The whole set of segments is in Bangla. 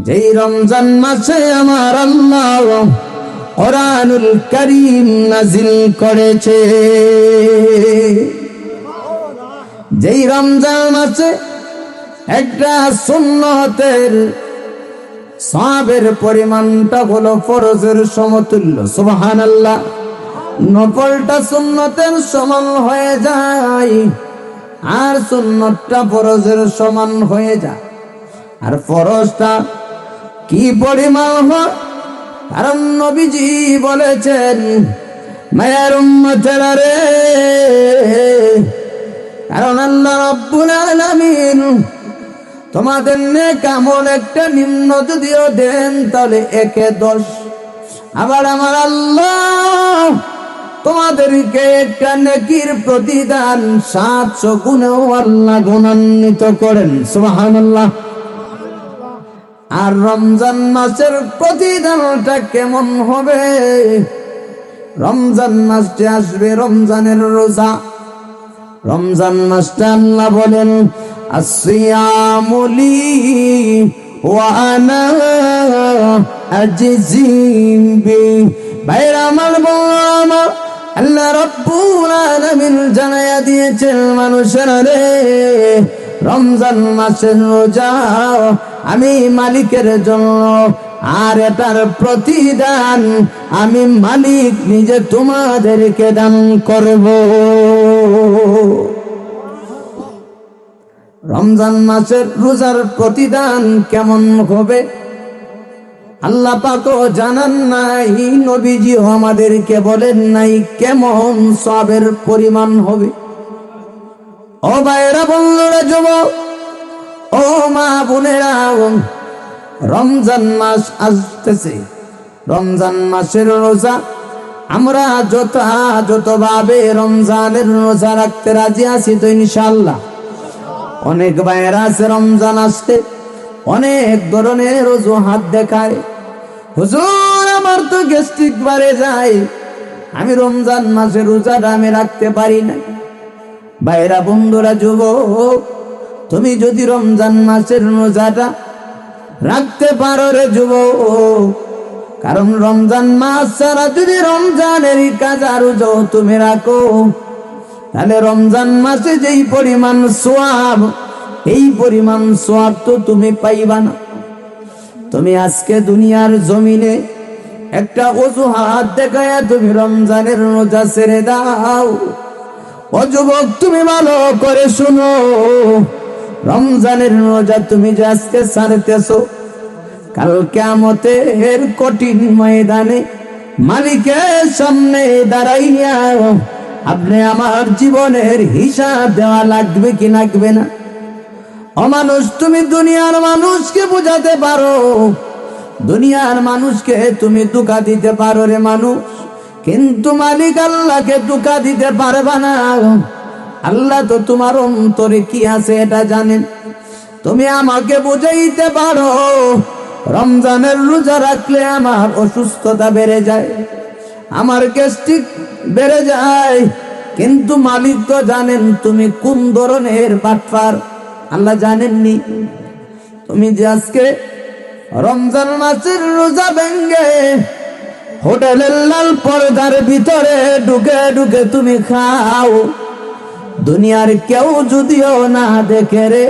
যেই রমজান মাসে আমার আল্লাহ কোরআনুল কারীম নাজিল করেছে, যেই রমজান মাসে একটা সুন্নতের সওয়াবের পরিমাণটা হলো ফরজের সমতুল্য। সুবহানাল্লাহ। নফলটা সুন্নতের সমান হয়ে যায়, আর সুন্নতটা ফরজের সমান হয়ে যায়। আর ফরজটা কি পরিমাণ হয়? কারণ নবীজি বলেছেন, মায়ের উম্মতেরা রে, কারণ আল্লাহ রাব্বুল আলামিন তোমাদের নেক আমল একটা নিম্ন যদিও দেন তাহলে 1/10, আবার আমার আল্লাহ তোমাদেরকে একটা নেকির প্রতিদান 700 গুণেও আল্লাহ গুণান্বিত করেন। সুবহানাল্লাহ। আর রমজান মাসের প্রতিদানটা কেমন হবে? রমজান মাসে আসবে রমজানের রোজা। রমজান মাসটা আল্লাহ বলেন, আসিয়ামু লি ওয়া আনা আজজি বি। ভাইরা আমার, বন্ধুরা আমার, আল্লাহ রাব্বুল আলামিন জানায়া দিয়েছেন মানুষেরা রে, রমজান মাসের রোজা আমি মালিকের জন্য, আর এটার প্রতিদান আমি মালিক নিজে তোমাদেরকে দান করব। রমজান মাসের রোজার প্রতিদান কেমন হবে আল্লাহ পাকও জানান নাই, নবীজিও আমাদেরকে বলেন নাই কেমন সওয়াবের পরিমাণ হবে। ও ভাইরা, বন্ধুরা, যুবক, ও মা বোনেরা, রমজান মাস আসতেছে। রমজান মাসের রোজা আমরা যতভাবে রমজানের রোজা রাখতে রাজি আছি তো ইনশাআল্লাহ। অনেক ভাইয়েরা আছে রমজান আসতে অনেক ধরনের অজুহাত দেখায়, হুজুর আমার তো গ্যাস্ট্রিক বাড়ে যায়, আমি রমজান মাসের রোজাটা আমি রাখতে পারি না। ভাইয়েরা, বন্ধুরা, যুবক, তুমি যদি রমজান মাসের রোজাটা রাখতে পারো রে যুবক, কারণ রমজান মাস ছাড়া যদি রমজানের কাজা রোজা তুমি রাখো, তাহলে রমজান মাসে যেই পরিমাণ সওয়াব, এই পরিমাণ সওয়াব তো তুমি পাইবা না। তুমি আজকে দুনিয়ার জমিনে একটা অজুহাত দেখায়া তুমি রমজানের রোজা ছেড়ে দাও। ও যুবক, তুমি ভালো করে শুনো, রমজানের রোজা তুমি যে আজকে ছাড়তেছো, কাল কিয়ামতের কঠিন ময়দানে মালিকের সামনে দাঁড়াইয়া আপনি আমার জীবনের হিসাব দেওয়া লাগবে কি লাগবে না? অমানুষ, তুমি দুনিয়ার মানুষকে বোঝাতে পারো, দুনিয়ার মানুষকে তুমি ধোঁকা দিতে পারো রে মানুষ, কিন্তু মালিক আল্লাহকে ধোঁকা দিতে পারবা না। আল্লাহ তো তোমার অন্তরে কি আছে এটা জানেন। তুমি আমাকে বুঝাইতে পারো রমজানের রোজা রাখলে আমার অসুস্থতা বেড়ে যায়, আমার গ্যাস্ট্রিক বেড়ে যায়, কিন্তু মালিক তো জানেন তুমি কোন ধরনের বাটপার। আল্লাহ জানেননি? তুমি যে আজকে রমজান মাসের রোজা ভেঙ্গে হোটেলের লাল পর্দার ভিতরে ঢুকে ঢুকে তুমি খাও, দুনিয়ার কেউ যদিও না দেখে রে,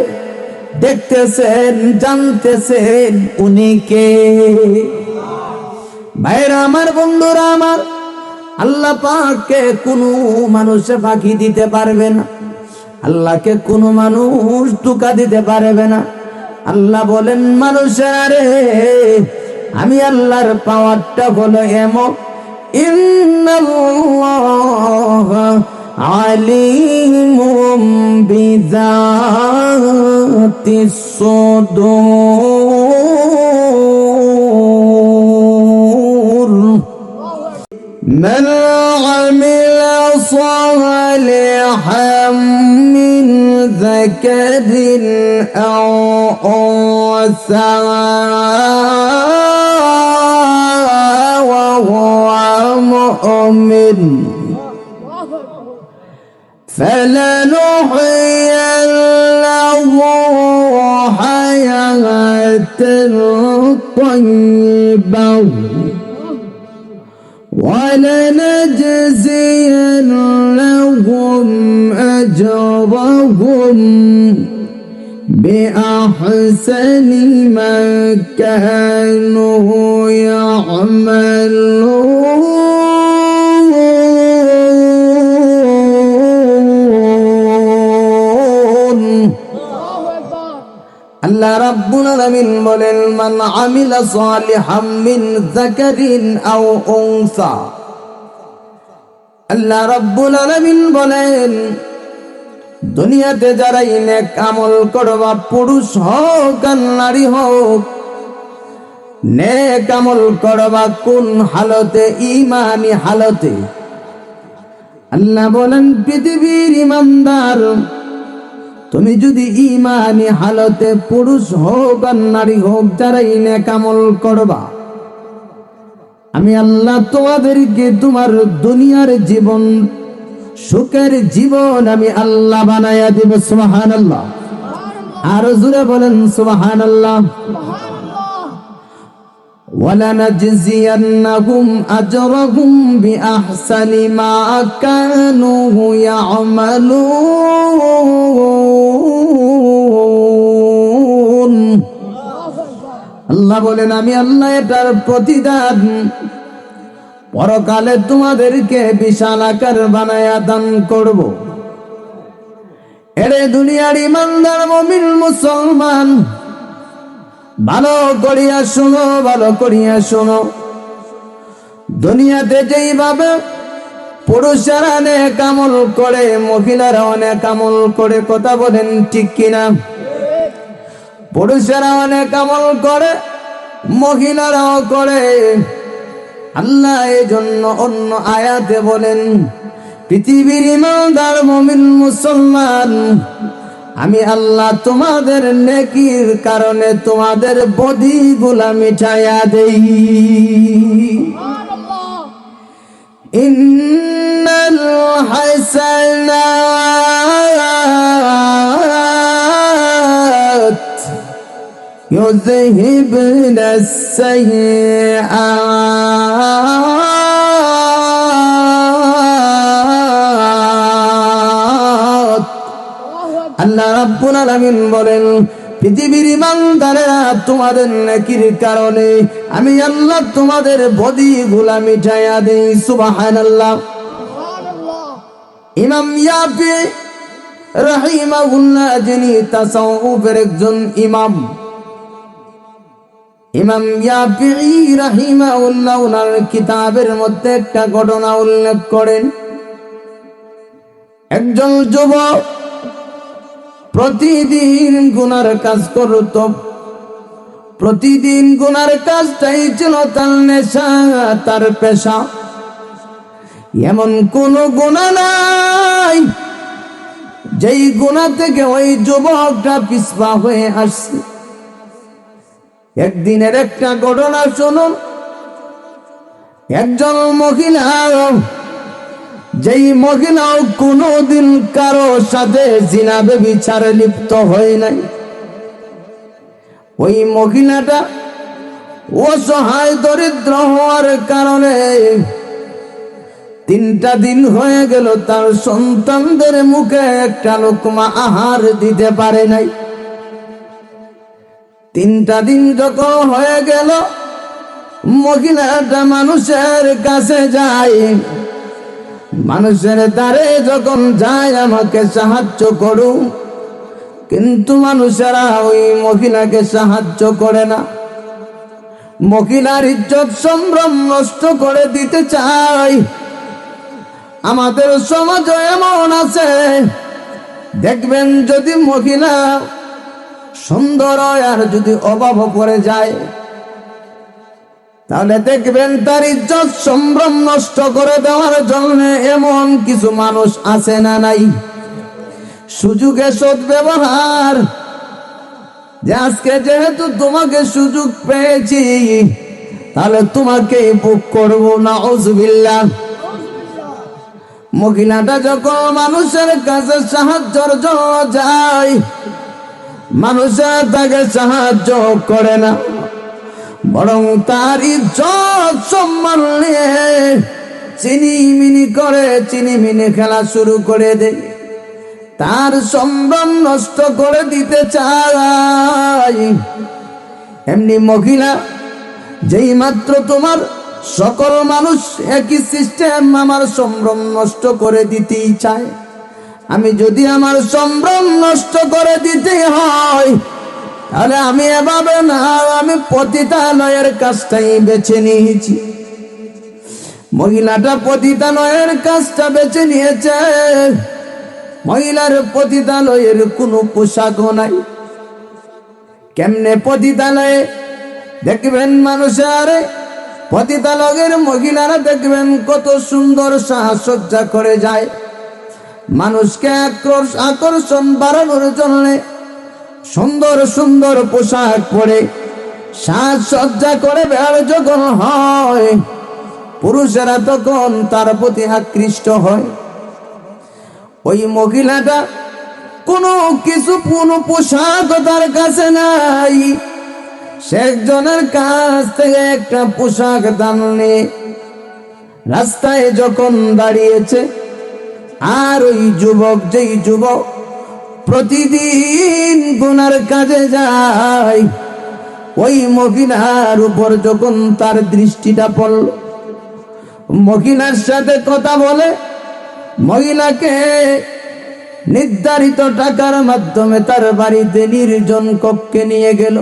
দেখতেছেন, জানতেছেন উনি কে। ভাইরা আমার, বন্ধুরা আমার, আল্লাহ পাককে কোনো মানুষে ফাঁকি দিতে পারবে না, আল্লাহকে কোনো মানুষ ধোঁকা দিতে পারবে না। আল্লাহ বলেন, মানুষেরা রে, আমি আল্লাহর পাওয়ারটা হলো এমন, ইন্নাল্লাহ আলিমুম বিযাতিস সুদূর, মান আমিলা সালিহাম মিন যাকারিন আও উনসা ওয়া হুয়া মুমিন فلنحيينه حياة طيبا ولنجزينهم أجرهم بأحسن ما كانوا يعملون আল্লাহ রাব্বুল আলামিন বলেন মান আমিলা সালিহাম মিন যাকারিন আও উনসা আল্লাহ রাব্বুল আলামিন বলেন দুনিয়াতে যারা নেক আমল করবা পুরুষ হোক আর নারী হোক নেক আমল করবা কোন হালতে ঈমানি হালতে আল্লাহ বলেন পৃথিবীর ইমানদার তুমি যদি ঈমানি হালতে পুরুষ হোক আর নারী হোক যারা নেক আমল করবা আমি আল্লাহ তোমাদেরকে তোমার দুনিয়ার জীবন সুখের জীবন আমি আল্লাহ বানায়া দিব সুবহানাল্লাহ আর জোরে বলেন সুবহানাল্লাহ ওয়ালানাজজিয়ান্নাহুম আজরাহুম বিআহসানি মা কানু ইয়ামালুন আল্লাহ বলেন আমি আল্লাহ এটার প্রতিদান পরকালে তোমাদেরকে বিশাল আকার বানায়া দান করব। এরে দুনিয়ার ইমানদার মুমিন মুসলমান ভালো করিয়া শোনো, ভালো করিয়া শোনো। দুনিয়াতে যেইভাবে পুরুষেরা নেক আমল করে মহিলারা অনেক আমল করে, কথা বলেন ঠিক কিনা? পুরুষেরা অনেক আমল করে মহিলারাও করে। আল্লাহ এই জন্য অন্য আয়াতে বলেন পৃথিবীর ইমানদার মুমিন মুসলমান আমি আল্লাহ তোমাদের নেকির কারণে তোমাদের বদিগুলা মিটাইয়া দেই। ইন্নাল হাসানাত يذهبن السيئات আল্লাহ রাব্বুল আলামিন বলেন পৃথিবীর ইমানদারেরা তোমাদের নেকির কারণে আমি আল্লাহ তোমাদের বদিগুলা মিটাইয়া দেই। সুবহানাল্লাহ। ইমাম ইয়াফি রাহিমাহুল্লাহ যিনি তাসাউফের একজন ইমাম, ইমাম ইয়াফি রাহিমাহুল্লাহ ওনার কিতাবের মধ্যে একটা ঘটনা উল্লেখ করেন। একজন যুবক প্রতিদিন গুনার কাজ করত, প্রতিদিন গুনার কাজটাই ছিল তার নেশা, তার পেশা। এমন কোন গুনাহ নাই যেই গুনাহ থেকে ওই যুবকটা পিছপা হয়ে আসছে। একদিনের একটা ঘটনা শুনুন। একজন মহিলা, যেই মহিলা কোনোদিন কারো সাথে জিনা ব্যভিচারে লিপ্ত হয় নাই, ওই মহিলাটা অসহায় দরিদ্র হওয়ার কারণে 3টা দিন হয়ে গেল তার সন্তানদের মুখে একটা লোকমা আহার দিতে পারে নাই। 3টা দিন যখন হয়ে গেল মহিলাটা মানুষের কাছে যায়, মানুষের দ্বারে যখন যায় আমাকে সাহায্য করুন, কিন্তু মানুষেরা ওই মহিলাকে সাহায্য করে না। মহিলার ইজ্জত সম্ভ্রম নষ্ট করে দিতে চায়। আমাদের সমাজে এমন আছে, দেখবেন যদি মহিলা সুন্দর হয় আর যদি অভাব পড়ে যায় তাহলে দেখবেন তার ইজ্জত সম্ভ্রম নষ্ট করে দেওয়ার জন্য এমন কিছু মানুষ আছে না নাই? সুযোগে সদ্ব্যবহার, যে আজকে যেহেতু তোমাকে সুযোগ পেয়েছি তাহলে তোমাকে বুক করবো, নাউযুবিল্লাহ। মহিলাটা যখন মানুষের কাছে সাহায্যের জন্য যায়, মানুষের তাকে সাহায্য করে না। বরং তার ইজ্জত সম্মান নিয়ে চিনিমিনি খেলা শুরু করে দেয়, তার সম্ভ্রম নষ্ট করে দিতে চায়। এমনি মহিলা, যেই মাত্র তোমার সকল মানুষ একই সিস্টেম আমার সম্ভ্রম নষ্ট করে দিতেই চায়, আমি যদি আমার সম্ভ্রম নষ্ট করে দিতে হয় তাহলে আমি এভাবে না, আমি পতিতালয়ের কাজটাই বেছে নিয়েছি। মহিলাটা পতিতালয়ের কাজটা বেছে নিয়েছে। মহিলার পতিতালয়ের কোনো পোশাকও নাই। কেমনে পতিতালয়ে দেখবেন মানুষের, পতিতালয়ের মহিলারা দেখবেন কত সুন্দর সাজসজ্জা করে যায়, মানুষকে আকর্ষণ বাড়ানোর জন্য সুন্দর সুন্দর পোশাক পরে সাজসজ্জা করে বের যখন হয়, পুরুষেরা তখন তার প্রতি আকৃষ্ট হয়। ওই মহিলাটা কোনো পোশাক তার কাছে নাই, সে একজনের কাছ থেকে একটা পোশাক দান নিয়ে রাস্তায় যখন দাঁড়িয়েছে, আর ওই যেই যুবক প্রতিদিন গুনার কাজে যায়, ওই মহিলার উপর যখন তার দৃষ্টিটা পড়ল, মহিলার সাথে কথা বলে মহিলাকে নির্ধারিত টাকার মাধ্যমে তার বাড়িতে নির্জন কক্ষে নিয়ে গেল।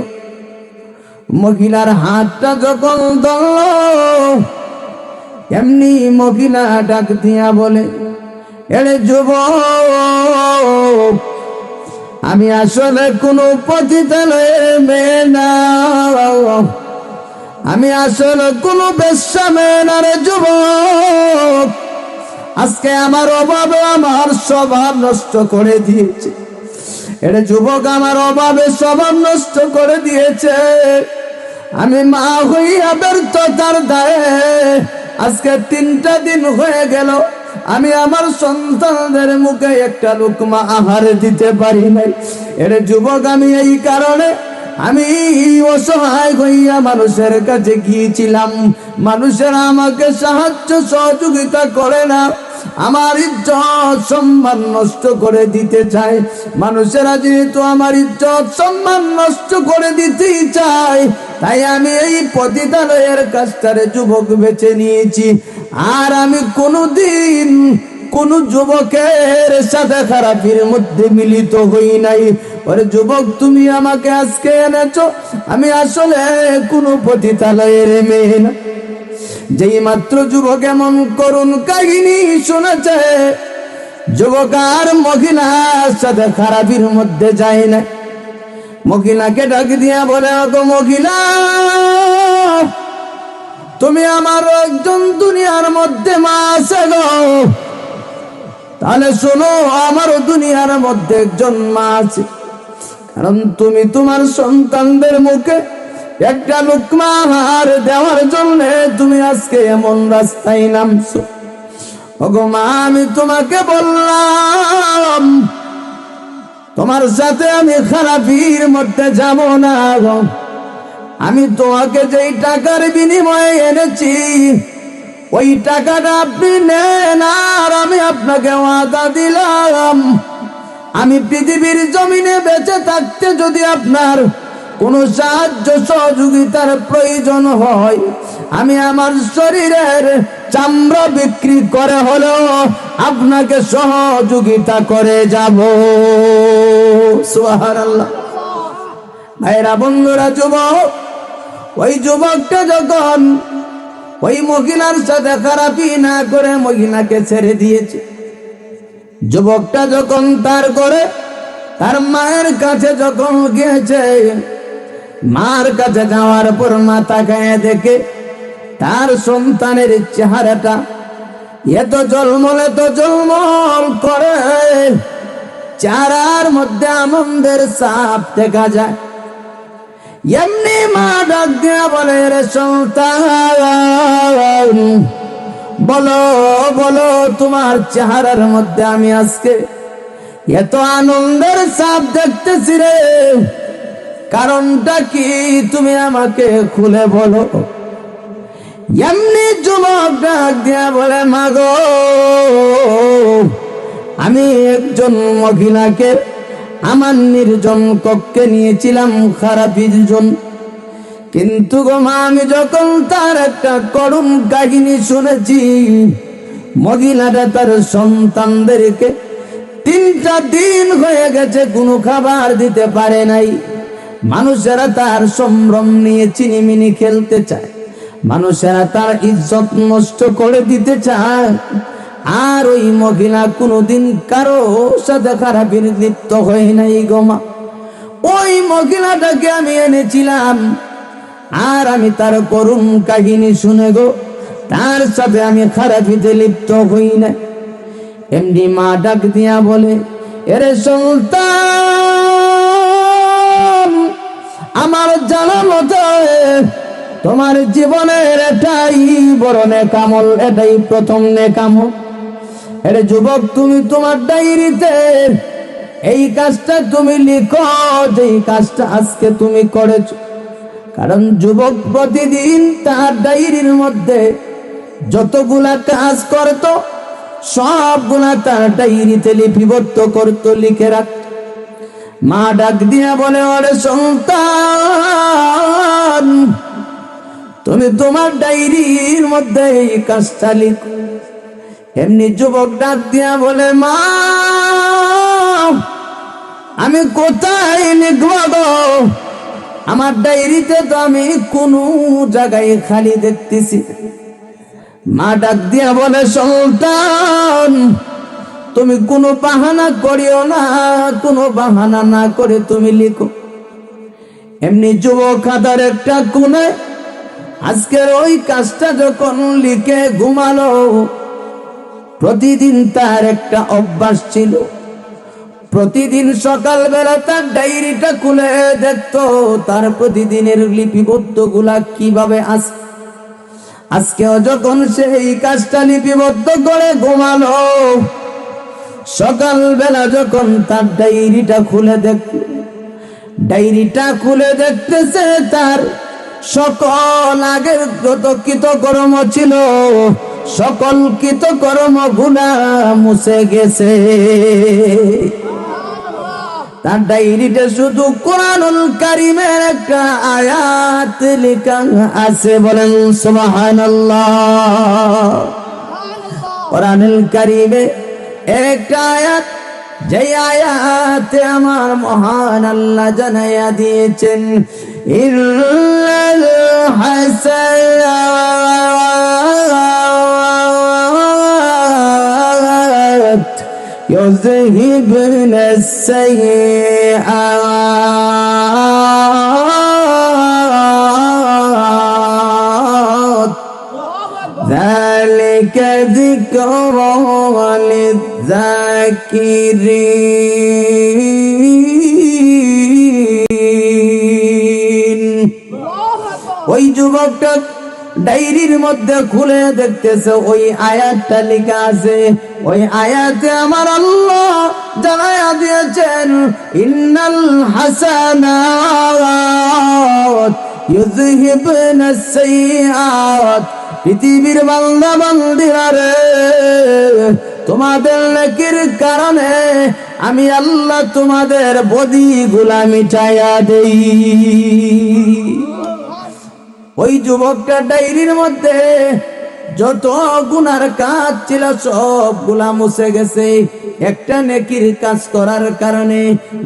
মহিলার হাতটা যখন ধরল, এমনি মহিলা ডাক দিয়া বলে, এরে যুবক, আমি আসলে কোনো পতিতালয়ের মেয়ে না, আমি আসলে কোনো বেশ্যা মেয়ে না রে যুবক। আজকে আমার অভাবে আমার স্বভাব নষ্ট করে দিয়েছে। এটা যুবক আমার অভাবে স্বভাব নষ্ট করে দিয়েছে। আমি মা হইয়া ব্যর্থতার দায়ে আজকে 3টা দিন হয়ে গেল আমি আমার সন্তানদের মুখে একটা লুকমা আহার দিতে পারি নাই। এটা যুবক, আমি এই কারণে আমি অসহায় হইয়া মানুষের কাছে গিয়েছিলাম, মানুষেরা আমাকে সাহায্য সহযোগিতা করে না, আমার ইজ্জত সম্মান নষ্ট করে দিতে চায়। মানুষেরা যেহেতু আমার ইজ্জত সম্মান নষ্ট করে দিতেই চায়, তাই আমি এই পতিতালয়ের কাজটারে যুবক বেছে নিয়েছি। আর আমি কোনোদিন কোন যুবকের সাথে খারাপের মধ্যে মিলিত হই নাই। ওরে যুবক, তুমি আমাকে আজকে এনেছো, আমি আসলে কোনো পতিতালয়ের মেয়ে না। যেই মাত্র যুবক এমন করুণ কাহিনী শুনেছে, যুবক আর মহিলার সাথে খারাপের মধ্যে যায় না। মহিলাকে ডাক দিয়া বলে, ওগো মহিলা, তুমি আমার একজন দুনিয়ার মধ্যে মা আছে গো, তাহলে শোনো, আমারও দুনিয়ার মধ্যে একজন মা আছে। কারণ তুমি তোমার সন্তানদের মুখে একটা লুকমা আহার দেওয়ার জন্য তুমি আজকে এমন রাস্তায় নামছো। ওগো মা, আমি তোমাকে বললাম তোমার সাথে আমি খারাপির মধ্যে যাব না গো। আমি তোমাকে যেই টাকার বিনিময়ে এনেছি, ওই টাকাটা আপনি নেন, আর আমি আপনাকে ওয়াদা দিলাম, আমি পৃথিবীর জমিনে বেঁচে থাকতে যদি আপনার কোনো সাহায্য সহযোগিতার প্রয়োজন হয়, আমি আমার শরীরের চামড়া বিক্রি করে হলেও আপনাকে সহযোগিতা করে যাব। সুবহানাল্লাহ। ভাইরা, বন্ধুরা, যুবক, ওই যুবকটা যখন ওই মহিলার সাথে খারাপি না করে মহিলাকে ছেড়ে দিয়েছে, যুবকটা যখন তার করে তার মায়ের কাছে যখন গিয়েছে, মার কাছে যাওয়ার পর মা তাকায় দেখে তার সন্তানের চেহারাটা এত জলমল করে, চেহারার মধ্যে আনন্দের ছাপ দেখা যায়। এমনি মা ডাক দিয়া বলে, রে সন্তান, বলো বলো, তোমার চেহারার মধ্যে আমি আজকে এত আনন্দের ছাপ দেখতেছি রে, কারণটা কি তুমি আমাকে খুলে বলো। এমনি যুবক ডাক দিয়া বলে, মাগো, আমি একজন মহিলাকে আমার নির্জন কক্ষে নিয়েছিলাম খারাপির জন্য, কিন্তু গো মা, আমি যখন তার একটা করুণ কাহিনী শুনেছি, মহিলাটা তার সন্তানদেরকে 3টা দিন হয়ে গেছে কোনো খাবার দিতে পারে নাই। মানুষেরা তার সম্ভ্রম নিয়ে চিনিমিনি খেলতে চায়, মানুষেরা তার ইজ্জত নষ্ট করে দিতে চায়, আর ওই মহিলা কোনোদিন কারো সাথে খারাপের লিপ্ত হয় নাই গো মা। ওই মহিলাটাকে আমি এনেছিলাম, আর আমি তার করুণ কাহিনী শুনে গো তার সাথে আমি খারাপিতে লিপ্ত হই না। এমনি মা ডাক দিয়া বলে, এরে সন্তান, আমার জানা মতো তোমার জীবনের এটাই বড় নেকামল, এটাই প্রথম নেকামল। এরে যুবক, তুমি তোমার ডায়েরিতে এই কাজটা তুমি লিখো, যেই কাজটা আজকে তুমি করেছো। কারণ যুবক প্রতিদিন তার ডায়েরির মধ্যে যতগুলা কাজ করত সবগুলা তার ডায়েরিতে লিপিবদ্ধ করত, লিখে রাখত। মা ডাক দিয়া বলে, ওরে সন্তান, তুমি তোমার ডায়েরির মধ্যে এই কাজটা লিখো। এমনি যুবক ডাক দিয়া বলে, মা, আমি কোথায় লিখবো গো? আমার ডায়েরিতে তো আমি কোনো জায়গায় খালি দেখতেছি। মা ডাক দিয়া বলে, সন্তান, তুমি কোনো বাহানা করিও না, কোনো বাহানা না করে তুমি লিখো। এমনি যুবক খাতার একটা কোণে আজকের ওই কাজটা যখন লিখে ঘুমালো, প্রতিদিন তার একটা অভ্যাস ছিল, প্রতিদিন সকালবেলা তার ডায়েরিটা খুলে দেখতো তার প্রতিদিনের লিপিবদ্ধ গুলা কিভাবে আছে। আজকেও যখন সেই কাজটা লিপিবদ্ধ করে ঘুমালো, সকালবেলা যখন তার ডায়েরিটা খুলে ডায়েরিটা খুলে দেখতেছে তার সকল আগের যত কৃতকর্ম ছিল, সকল কৃতকর্ম গুলা মুছে গেছে। তার ডায়েরিতে শুধু কোরআনুল কারীমের একটা আয়াত লেখা আছে, বলেন সুবহানাল্লাহ। কোরআনুল কারীমে একটা আয়াত, যে আয়াতে আমার মহান আল্লাহ জানাইয়া দিয়েছেন, ইল্লাল হাসানাত ইউযহিবনা আস-সাইয়্যাত যালিকা যিকরা লিয-যাকিরিন। ওই যুবকটা ডায়েরির মধ্যে খুলে দেখতেছে ওই আয়াতটা লেখা আছে। ওই আয়াতে আমার আল্লাহ জানায়া দিয়েছেন, ইন্নাল হাসানাত ইউযহিবনা আস-সাইয়্যাত। পৃথিবীর বান্দা বান্দিরা রে, তোমাদের নেকির কারণে আমি আল্লাহ তোমাদের বদিগুলা মিটাইয়া দেই। ওই যুবকটা ডায়েরির মধ্যে যত গুনার কাজ ছিল সবগুলা মুছে গেছে একটা নেকির কাজ করার কারণে।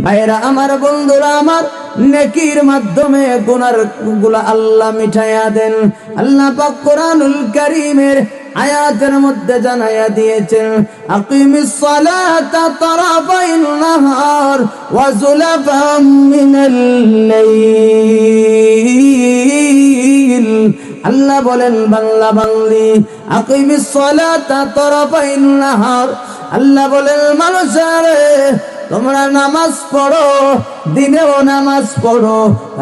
ভাইরা আমার, বন্ধুরা আমার, নেকির মাধ্যমে গুনার গুলা আল্লাহ মিটাইয়া দেন। আল্লাহ পাক কোরআনুল কারীমের আয়াতের মধ্যে জানাইয়া দিয়েছেন, আকিমিস সালাতা তারাফাইন নাহার ওয়া যুলাফাম মিনাল লাইল। আল্লাহ বলেন, বাংলা বাংলি, আকিমিস সালাতা তারাফাইন নাহার। আল্লাহ বলেন, মানুষেরে তোমরা নামাজ পড়ো, দিনেও নামাজ পড়ো,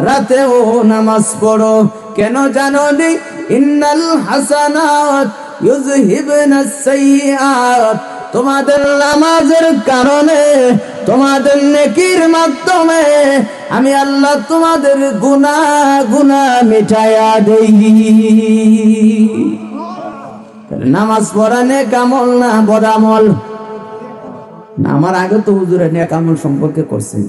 রাতেও নামাজ পড়ো। কেন জানো নি? ইন্নাল হাসানাত ইউযহিবনা আস-সাইয়্যাত। তোমাদের নামাজের কারণে তোমাদের নেকির মাধ্যমে আমি আল্লাহ তোমাদের গুনাহ মিটাইয়া দেই। নামাজ পড়া নেক আমল না বদ আমল না? আমার আগে তো হুজুরে নেক আমল সম্পর্কে করছেন।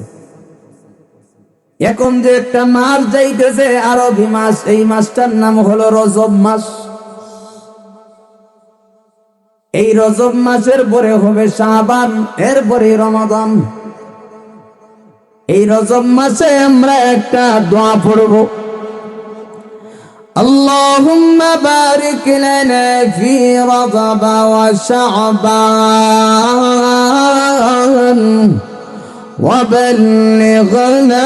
এখন যে একটা মাস যাইতেছে, আরবি মাস, এই মাসটার নাম হলো রজব মাস। এই রজব মাসের পরে হবে শাবান, এরপরে রমাদান। এই রজব মাসে আমরা একটা দোয়া পড়ব, আল্লাহুম্মা বারিক লানা ফি রজব ওয়া শাবান ওয়া বাল্লিগনা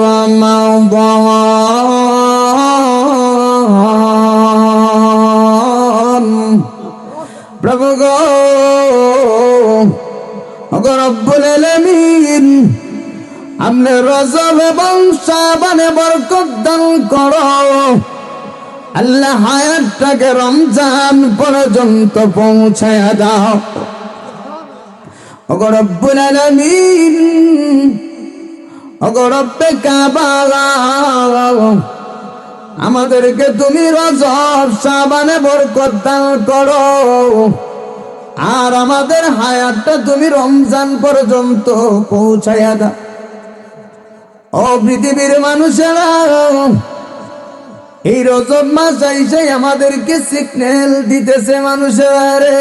রমাদান। প্রভু গো, ওগো রব্বুল আলামিন, আপনি রজব এবং শাবানে বরকত দান করো। আল্লাহ হায়াতটাকে রমজান পর্যন্ত পৌঁছায়া দাও। ওগো রব্বুল আলামিন, ওগো রব্বে কাবা, আমাদেরকে তুমি রজব শাবানে বরকত দান করো, আর আমাদের হায়াতটা তুমি রমজান পর্যন্ত পৌঁছায়া দাও। ও পৃথিবীর মানুষেরা, এই রজব মাস আইসে আমাদেরকে সিগন্যাল দিতেছে মানুষেরা, রে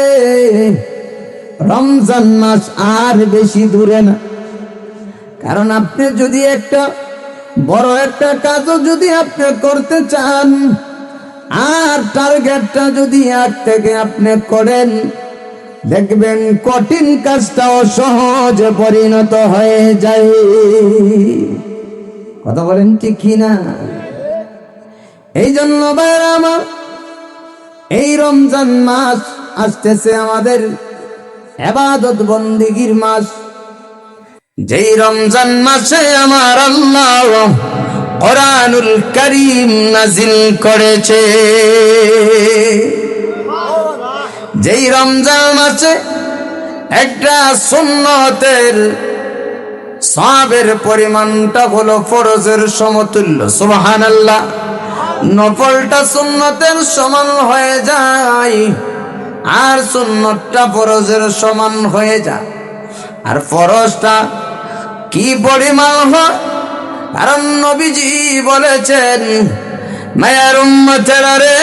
রমজান মাস আর বেশি দূরে না। কারণ আপনি যদি একটা বড় একটা কাজও যদি আপনি করতে চান, আর টার্গেটটা যদি আগ থেকে আপনি করেন, দেখবেন কঠিন কাজটাও সহজে পরিণত হয়ে যায়। কথা বলেন ঠিক কিনা? এই জন্য ভাইরা আমার, এই রমজান মাস আসতেছে আমাদের ইবাদত বন্দেগীর মাস। যেই রমজান মাসে আমার আল্লাহ কোরআনুল কারীম নাজিল করেছে, যেই রমজান মাসে একটা সুন্নতের সওয়াবের পরিমাণটা হলো ফরজের সমতুল্য। সুবহানাল্লাহ। নফলটা সুন্নতের সমান হয়ে যায়, আর সুন্নতটা ফরজের সমান হয়ে যায়। আর ফরজটা কি পরিমাণ হয়? কারণ নবীজি বলেছেন, মায়ার উম্মতেরা রে,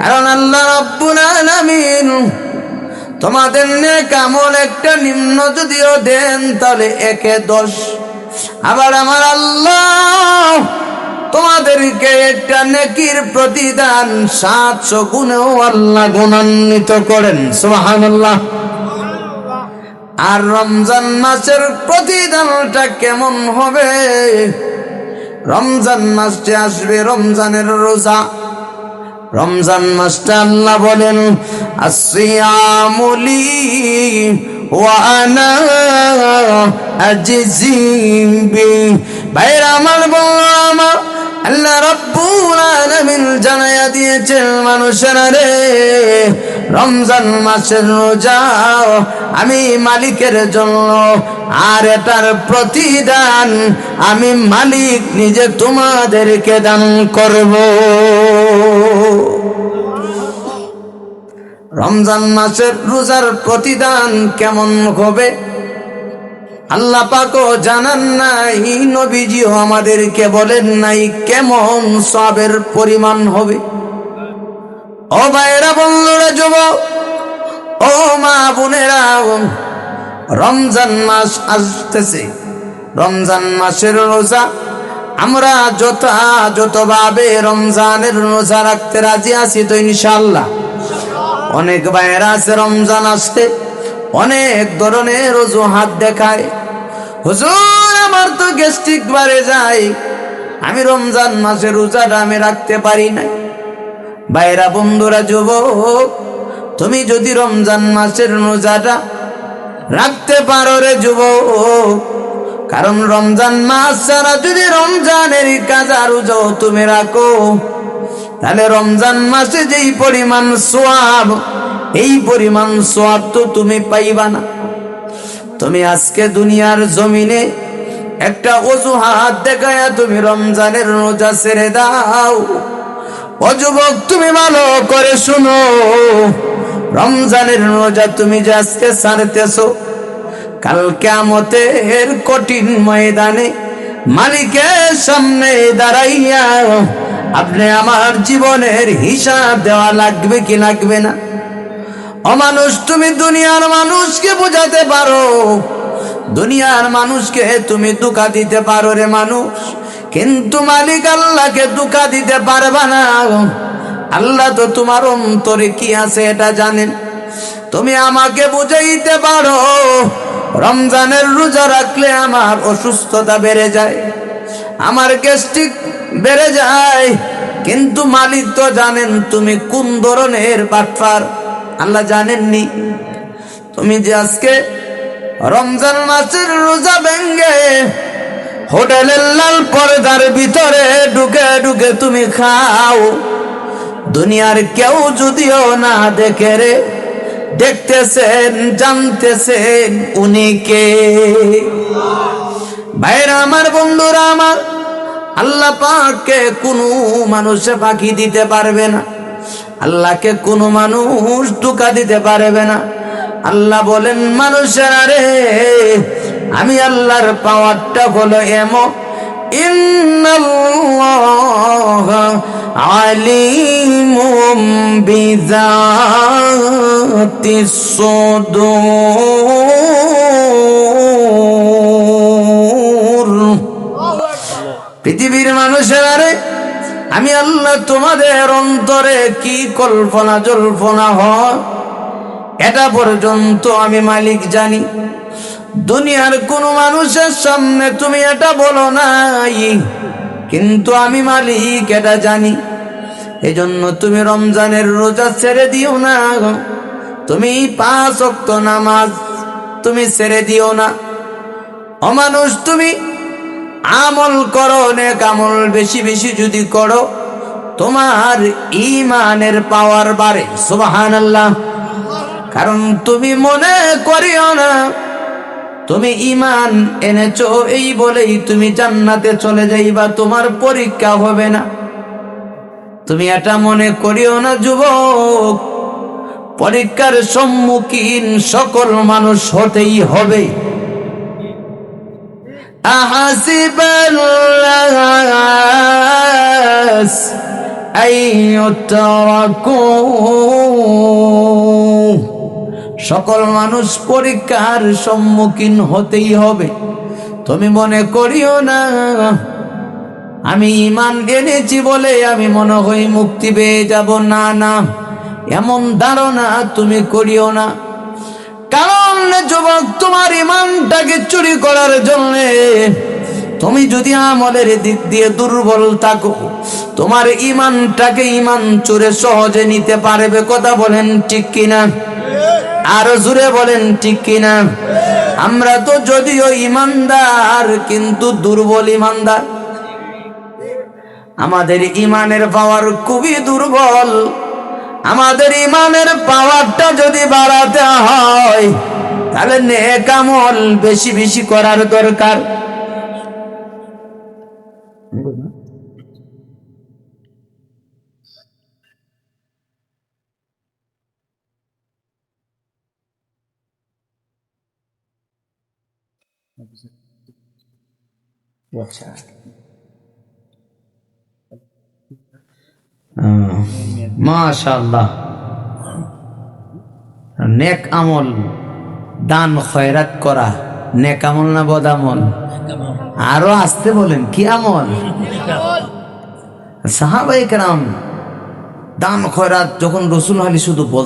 কারণ আল্লাহ রাব্বুল আলামিন তোমাদের নেক আমল একটা নিম্ন যদিও দেন, তাহলে 1/10। আবার আমার আল্লাহ তোমাদেরকে একটা নেকির প্রতিদান 700 গুণেও আল্লাহ গুণান্বিত করেন। সুবহানাল্লাহ। আর রমজান মাসের প্রতিদানটা কেমন হবে? রমজান মাসে আসবে রমজানের রোজা। রমজান মাসটা আল্লাহ বলেন, আসিয়ামু লি ওয়া আনা আজজি বি। ভাইরা আমার, বললো আমার আল্লাহ রাব্বুল আলামিন জানায়া দিয়েছেন মানুষেরা রে, রমজান মাসের রোজা আমি মালিকের জন্য, আর এটার প্রতিদান আমি মালিক নিজে তোমাদেরকে দান করব। রমজান মাসের রোজার প্রতিদান কেমন হবে আল্লাহ পাকও জানান নাই, নবীজিও আমাদেরকে বলেন নাই কেমন সওয়াবের পরিমাণ হবে। ও ভাইরা, বন্ধুরা, যুবক, ও মা বোনেরা, রমজান মাস আসতেছে। রমজান মাসের রোজা আমরা যতভাবে রমজানের রোজা রাখতে রাজি আছি তো ইনশাআল্লাহ। অনেক ভাইয়েরা আছে রমজান আসতে অনেক ধরনের অজুহাত দেখায়, হুজুর আমার তো গ্যাস্ট্রিক বাড়ে যায়, আমি রমজান মাসের রোজাটা আমি রাখতে পারি না। ভাইরা, বন্ধুরা, যুবক, তুমি যদি রমজান মাসের রোজাটা রাখতে পারো রে যুবক, কারণ রমজান মাস ছাড়া যদি রমজানের কাজা রোজাও তুমি রাখো, তাহলে রমজান মাসে যেই পরিমাণ সওয়াব, এই পরিমাণ সওয়াব তো তুমি পাইবা না। তুমি আজকে দুনিয়ার জমিনে একটা অজুহাত দেখায়া তুমি রমজানের রোজা ছেড়ে দাও। ও যুবক, তুমি ভালো করে শুনো, রমজানের রোজা তুমি যে আজকে ছাড়তেছো, কাল কিয়ামতের কঠিন ময়দানে মালিকের সামনে দাঁড়াইয়া আপনি আমার জীবনের হিসাব দেওয়া লাগবে কি লাগবে না? অমানুষ, তুমি দুনিয়ার মানুষকে বোঝাতে পারো, দুনিয়ার মানুষকে তুমি ধোঁকা দিতে পারো রে মানুষ, কিন্তু মালিক আল্লাহকে ধোঁকা দিতে পারবা না। আল্লাহ তো তোমার অন্তরে কি আছে এটা জানেন। তুমি আমাকে বুঝাইতে পারো রমজানের রোজা রাখলে আমার অসুস্থতা বেড়ে যায়, আমার গ্যাস্ট্রিক বেড়ে যায়, কিন্তু মালিক তো জানেন তুমি কোন ধরনের বাটপার। আল্লাহ জানেননি? তুমি যে আজকে রমজান মাসের রোজা ভেঙ্গে হোটেলের লাল পর্দার ভিতরে ঢুকে ঢুকে তুমি খাও, দুনিয়ার কেউ যদিও না দেখে রে, দেখতেছেন জানতেছেন উনি কে। ভাইরা আমার, বন্ধুরা আমার, আল্লাহ পাককে কোনো মানুষে ফাঁকি দিতে পারবে না, আল্লাহকে কোনো মানুষ ধোঁকা দিতে পারবে না। আল্লাহ বলেন, মানুষেরা রে, আমি আল্লাহর পাওয়ারটা হলো এমন, ইন্নাল্লাহা আলিমুম বিযাতিস সুদূর। পৃথিবীর মানুষেরা রে, আমি আল্লাহ তোমাদের অন্তরে কি কল্পনা জল্পনা হয় এটা পর্যন্ত আমি মালিক জানি। দুনিয়ার কোন মানুষের সামনে তুমি এটা বলো নাই, কিন্তু আমি মালিক এটা জানি। এজন্য তুমি রমজানের রোজা ছেড়ে দিও না, তুমি 5 ওয়াক্ত নামাজ তুমি ছেড়ে দিও না। অমানুষ, তুমি আমল করো, নেক আমল বেশি বেশি যদি করো, তোমার ঈমানের পাওয়ার বাড়ে। সুবহানাল্লাহ। কারণ তুমি মনে করিও না তুমি ঈমান এনেছো এই বলেই তুমি জান্নাতে চলে যাইবা, তোমার পরীক্ষা হবে না। তুমি এটা মনে করিও না যুবক, পরীক্ষার সম্মুখীন সকল মানুষ হতেই হবে। আহাসিবান নাস আইয়ুতরাকু, সকল মানুষ পরীক্ষার সম্মুখীন হতেই হবে। তুমি মনে করিও না আমি ঈমান এনেছি বলে আমি মনে হয় মুক্তি পেয়ে যাব, না না, এমন ধারণা তুমি করিও না। কারণ যুবক, তোমার ঈমানটাকে চুরি করার জন্য তুমি যদি আমলের দিক দিয়ে দুর্বল থাকো, তোমার ঈমানটাকে ঈমান চোরে সহজে নিতে পারবে। কথা বলেন ঠিক কিনা? আরো জোরে বলেন ঠিক কিনা? আমরা তো যদিও ঈমানদার, কিন্তু দুর্বল ঈমানদার। আমাদের ঈমানের পাওয়ার খুবই দুর্বল। আমাদের ঈমানের পাওয়ারটা যদি বাড়াতে হয়, তাহলে নেক আমল বেশি বেশি করার দরকার। মাশাআল্লাহ। নেক আমল, দান খয়রাত করা নেক আমল না বদ আমল? আরো আসতে বলেন, কি আমল? সাহাবায়ে কেরাম দান খয়রাত যখন রাসূল আলী শুধু বল